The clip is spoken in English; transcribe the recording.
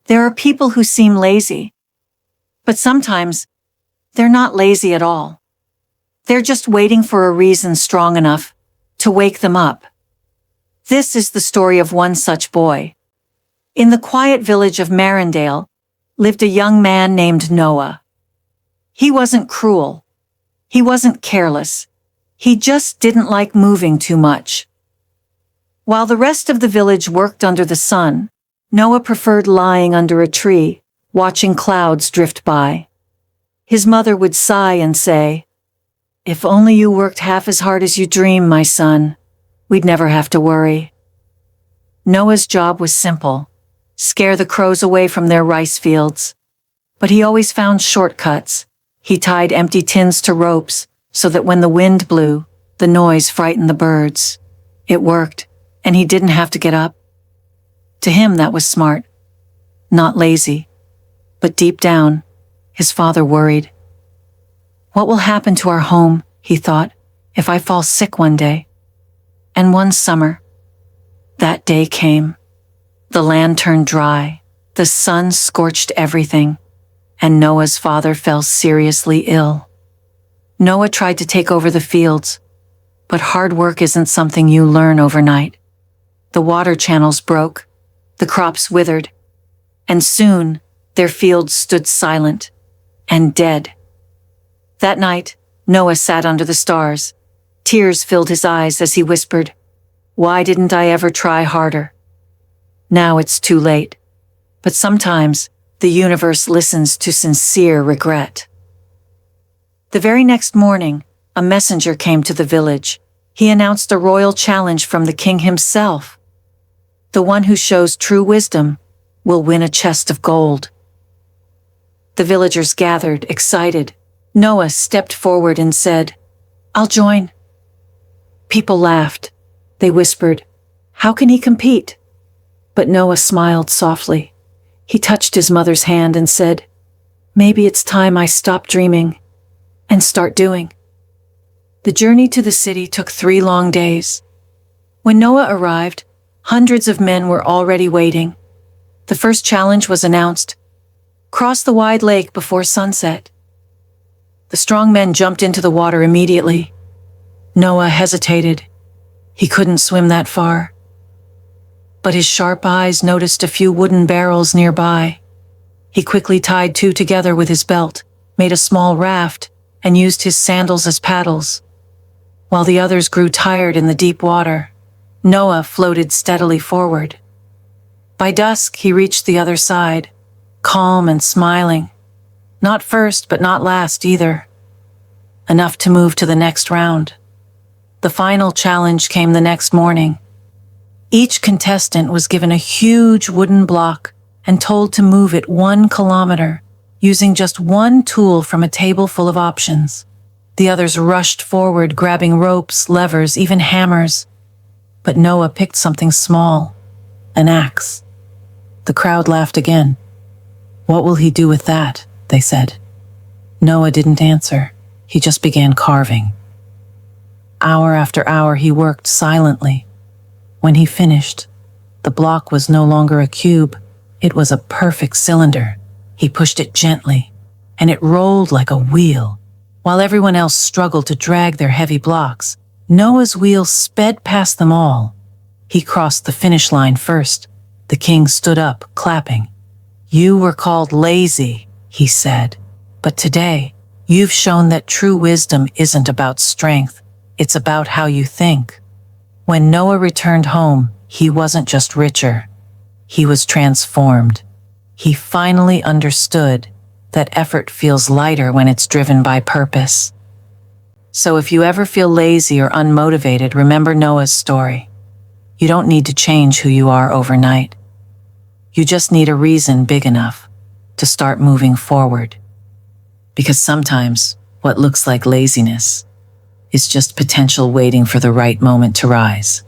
There are people who seem lazy, but sometimes they're not lazy at all. They're just waiting for a reason strong enough to wake them up. This is the story of one such boy. In the quiet village of Marindale lived a young man named Noah. He wasn't cruel. He wasn't careless. He just didn't like moving too much. While the rest of the village worked under the sun, Noah preferred lying under a tree, watching clouds drift by. His mother would sigh and say, "If only you worked half as hard as you dream, my son, we'd never have to worry." Noah's job was simple: scare the crows away from their rice fields. But he always found shortcuts. He tied empty tins to ropes so that when the wind blew, the noise frightened the birds. It worked, and he didn't have to get up. To him, that was smart, not lazy. But deep down, his father worried. What will happen to our home, he thought, if I fall sick one day? And one summer, that day came. The land turned dry, the sun scorched everything, and Noah's father fell seriously ill. Noah tried to take over the fields, but hard work isn't something you learn overnight. The water channels broke, the crops withered, and soon their fields stood silent and dead. That night, Noah sat under the stars. Tears filled his eyes as he whispered, "Why didn't I ever try harder?" Now it's too late. But sometimes the universe listens to sincere regret. The very next morning, a messenger came to the village. He announced a royal challenge from the king himself. The one who shows true wisdom will win a chest of gold. The villagers gathered, excited. Noah stepped forward and said, "I'll join." People laughed. They whispered, "How can he compete?" But Noah smiled softly. He touched his mother's hand and said, "Maybe it's time I stop dreaming and start doing." The journey to the city took 3 long days. When Noah arrived, hundreds of men were already waiting. The first challenge was announced: cross the wide lake before sunset. The strong men jumped into the water immediately. Noah hesitated. He couldn't swim that far. But his sharp eyes noticed a few wooden barrels nearby. He quickly tied 2 together with his belt, made a small raft, and used his sandals as paddles. While the others grew tired in the deep water, Noah floated steadily forward. By dusk, he reached the other side, calm and smiling. Not first, but not last either. Enough to move to the next round. The final challenge came the next morning. Each contestant was given a huge wooden block and told to move it 1 kilometer, using just one tool from a table full of options. The others rushed forward, grabbing ropes, levers, even hammers. But Noah picked something small, an axe. The crowd laughed again. "What will he do with that?" they said. Noah didn't answer. He just began carving. Hour after hour, he worked silently. When he finished, the block was no longer a cube. It was a perfect cylinder. He pushed it gently, and it rolled like a wheel. While everyone else struggled to drag their heavy blocks, Noah's wheel sped past them all. He crossed the finish line first. The king stood up, clapping. "You were called lazy," he said, "but today, you've shown that true wisdom isn't about strength. It's about how you think." When Noah returned home, he wasn't just richer. He was transformed. He finally understood that effort feels lighter when it's driven by purpose. So if you ever feel lazy or unmotivated, remember Noah's story. You don't need to change who you are overnight. You just need a reason big enough to start moving forward. Because sometimes what looks like laziness is just potential waiting for the right moment to rise.